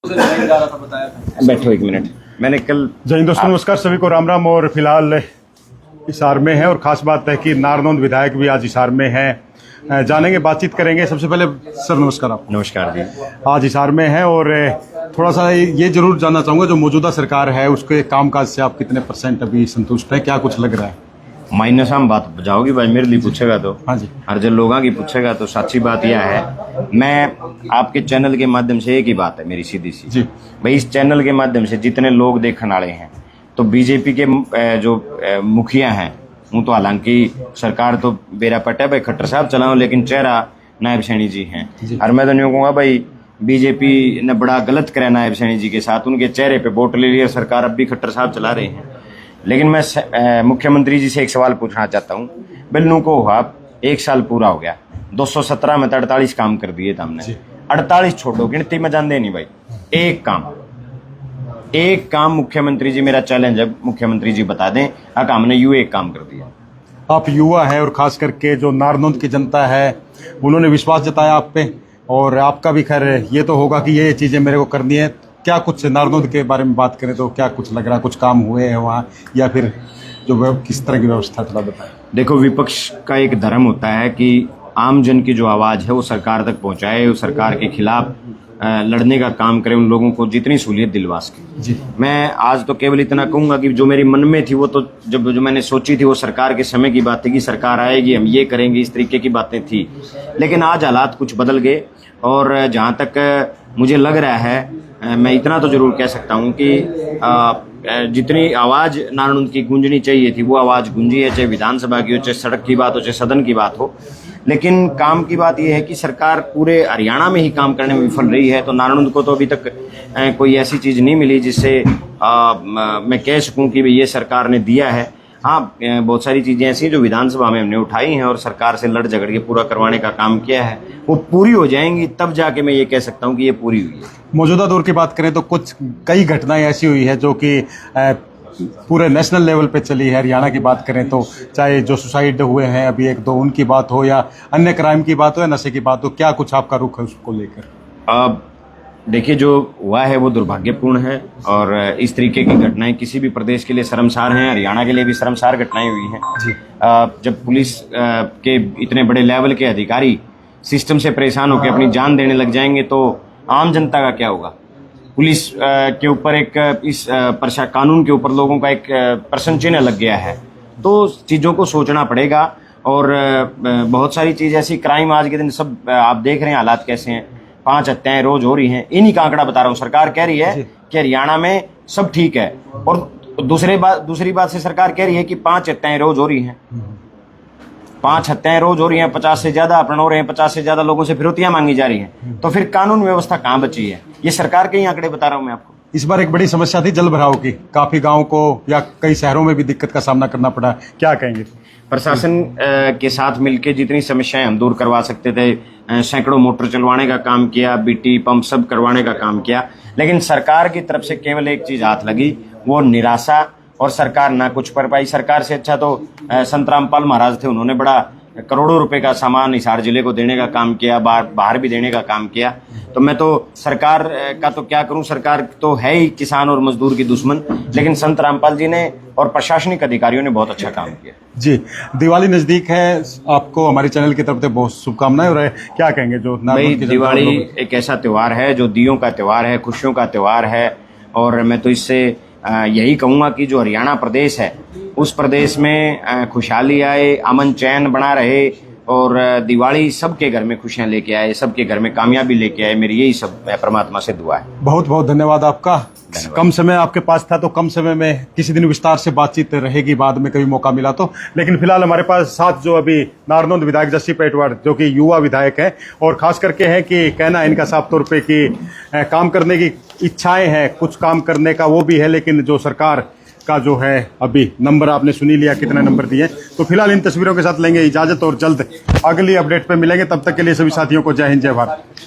बैठो एक मिनट। मैंने कल जय हिंद दोस्तों, नमस्कार सभी को, राम राम। और फिलहाल हिसार में है और ख़ास बात है कि नारनौंद विधायक भी आज हिसार में हैं। जानेंगे, बातचीत करेंगे। सबसे पहले सर नमस्कार। आप नमस्कार जी। आज हिसार में है और थोड़ा सा ये जरूर जानना चाहूँगा, जो मौजूदा सरकार है उसके कामकाज से आप कितने % अभी संतुष्ट हैं? क्या कुछ लग रहा है? माइनस हम बात जाओगी भाई, मेरे लिए पूछेगा तो हाँ जी, हर जन लोगों की पूछेगा तो सच्ची बात यह है, मैं आपके चैनल के माध्यम से एक ही बात है मेरी सीधी सी जी भाई, इस चैनल के माध्यम से जितने लोग देखने वाले हैं तो बीजेपी के जो मुखिया हैं वो तो हालांकि सरकार तो बेरा पटा भाई खट्टर साहब चलाओ, लेकिन चेहरा नायब सैनी जी हैं। और मैं तो नहीं कहूँगा भाई बीजेपी ने बड़ा गलत करा नायब सैनी जी के साथ, उनके चेहरे पे वोट ले लिया सरकार, अब भी खट्टर साहब चला रहे हैं। लेकिन मैं मुख्यमंत्री जी से एक सवाल पूछना चाहता हूँ। बिल्नू को हुआ 1 साल पूरा हो गया, 217 में 48 काम कर दिए थे हमने। 48 छोड़ो, गिनती में जान दे नहीं भाई, एक काम मुख्यमंत्री जी, मेरा चैलेंज है मुख्यमंत्री जी बता दें अगर हमने एक काम कर दिया। आप युवा है और खास करके जो नारनौंद की जनता है उन्होंने विश्वास जताया आप पे, और आपका भी खैर ये तो होगा कि ये चीज़ें मेरे को करनी है। क्या कुछ नारनौंद के बारे में बात करें तो क्या कुछ लग रहा है, कुछ काम हुए हैं वहाँ, या फिर जो किस तरह की व्यवस्था, थोड़ा बताएं। देखो, विपक्ष का एक धर्म होता है कि आम जन की जो आवाज़ है वो सरकार तक पहुँचाए, वो सरकार के खिलाफ लड़ने का काम करे, उन लोगों को जितनी सहूलियत दिलवा सके जी। मैं आज तो केवल इतना कहूँगा कि जो मेरे मन में थी वो तो जो मैंने सोची थी वो सरकार के समय की बात थी कि सरकार आएगी हम ये करेंगे, इस तरीके की बातें थी। लेकिन आज हालात कुछ बदल गए और जहाँ तक मुझे लग रहा है मैं इतना तो जरूर कह सकता हूँ कि जितनी आवाज़ नारनौंद की गूंजनी चाहिए थी वो आवाज़ गूंजी है, चाहे विधानसभा की हो, चाहे सड़क की बात हो, चाहे सदन की बात हो। लेकिन काम की बात यह है कि सरकार पूरे हरियाणा में ही काम करने में विफल रही है, तो नारनौंद को तो अभी तक कोई ऐसी चीज़ नहीं मिली जिससे मैं कह सकूं कि ये सरकार ने दिया है। हाँ, बहुत सारी चीज़ें ऐसी जो विधानसभा में हमने उठाई हैं और सरकार से लड़ झगड़ के पूरा करवाने का काम किया है, वो पूरी हो जाएंगी तब जाके मैं ये कह सकता हूँ कि ये पूरी हुई है। मौजूदा दौर की बात करें तो कई घटनाएं ऐसी हुई है जो कि पूरे नेशनल लेवल पे चली है। हरियाणा की बात करें तो चाहे जो सुसाइड हुए हैं अभी 1-2 उनकी बात हो, या अन्य क्राइम की बात हो, या नशे की बात हो, क्या कुछ आपका रुख है उसको लेकर? देखिए, जो हुआ है वो दुर्भाग्यपूर्ण है और इस तरीके की घटनाएं किसी भी प्रदेश के लिए शर्मसार हैं, हरियाणा के लिए भी शर्मसार घटनाएं हुई हैं। जब पुलिस के इतने बड़े लेवल के अधिकारी सिस्टम से परेशान होकर अपनी जान देने लग जाएंगे तो आम जनता का क्या होगा? पुलिस के ऊपर इस कानून के ऊपर लोगों का एक प्रश्न चिन्ह लग गया है, तो चीज़ों को सोचना पड़ेगा। और बहुत सारी चीज़ ऐसी, क्राइम आज के दिन सब आप देख रहे हैं हालात कैसे हैं, 5 हत्याएं रोज हो रही हैं। इन्हीं का आंकड़ा बता रहा हूँ। सरकार कह रही है कि हरियाणा में सब ठीक है, और दूसरी बात से सरकार कह रही है कि 5 हत्याएं रोज हो रही हैं। 5 हत्याएं रोज हो रही हैं, 50 से ज्यादा अपहरण हो रहे हैं, 50 से ज्यादा लोगों से फिरौतियां मांगी जा रही हैं, तो फिर कानून व्यवस्था कहाँ बची है? ये सरकार के ही आंकड़े बता रहा हूं मैं आपको। इस बार एक बड़ी समस्या थी जल भराव की, काफी गाँव को या कई शहरों में भी दिक्कत का सामना करना पड़ा, क्या कहेंगे? प्रशासन के साथ मिलकर जितनी समस्याएं हम दूर करवा सकते थे, सैकड़ों मोटर चलवाने का काम किया, बीटी पंप सब करवाने का काम किया, लेकिन सरकार की तरफ से केवल एक चीज हाथ लगी, वो निराशा, और सरकार ना कुछ कर पाई। सरकार से अच्छा तो संत रामपाल महाराज थे, उन्होंने बड़ा करोड़ों रुपए का सामान हिसार जिले को देने का काम किया, बाहर भी देने का काम किया। तो मैं तो सरकार का तो क्या करूं, सरकार तो है ही किसान और मजदूर की दुश्मन, लेकिन संत रामपाल जी ने और प्रशासनिक अधिकारियों ने बहुत अच्छा काम किया जी। दिवाली नजदीक है, आपको हमारे चैनल की तरफ से बहुत शुभकामनाएं। और क्या कहेंगे जो भाई, दिवाली एक ऐसा त्योहार है जो दियों का त्योहार है, खुशियों का त्योहार है, और मैं तो इससे यही कहूँगा कि जो हरियाणा प्रदेश है उस प्रदेश में खुशहाली आए, अमन चैन बना रहे, और दिवाली सबके घर में खुशियां लेके आए, सबके घर में कामयाबी लेके आए। मेरी यही सब परमात्मा से दुआ है। बहुत बहुत धन्यवाद आपका। कम समय आपके पास था तो कम समय में किसी दिन विस्तार से बातचीत रहेगी, बाद में कभी मौका मिला तो। लेकिन फिलहाल हमारे पास साथ जो अभी नारनौंद विधायक जस्सी पेटवाड़, जो कि युवा विधायक हैं और खास करके है कि कहना है इनका साफ तौर पे कि काम करने की इच्छाएं हैं, कुछ काम करने का वो भी है, लेकिन जो सरकार का जो है अभी नंबर आपने सुनी लिया कितने नंबर दिए। तो फिलहाल इन तस्वीरों के साथ लेंगे इजाजत और जल्द अगली अपडेट पे मिलेंगे। तब तक के लिए सभी साथियों को जय हिंद, जय भारत।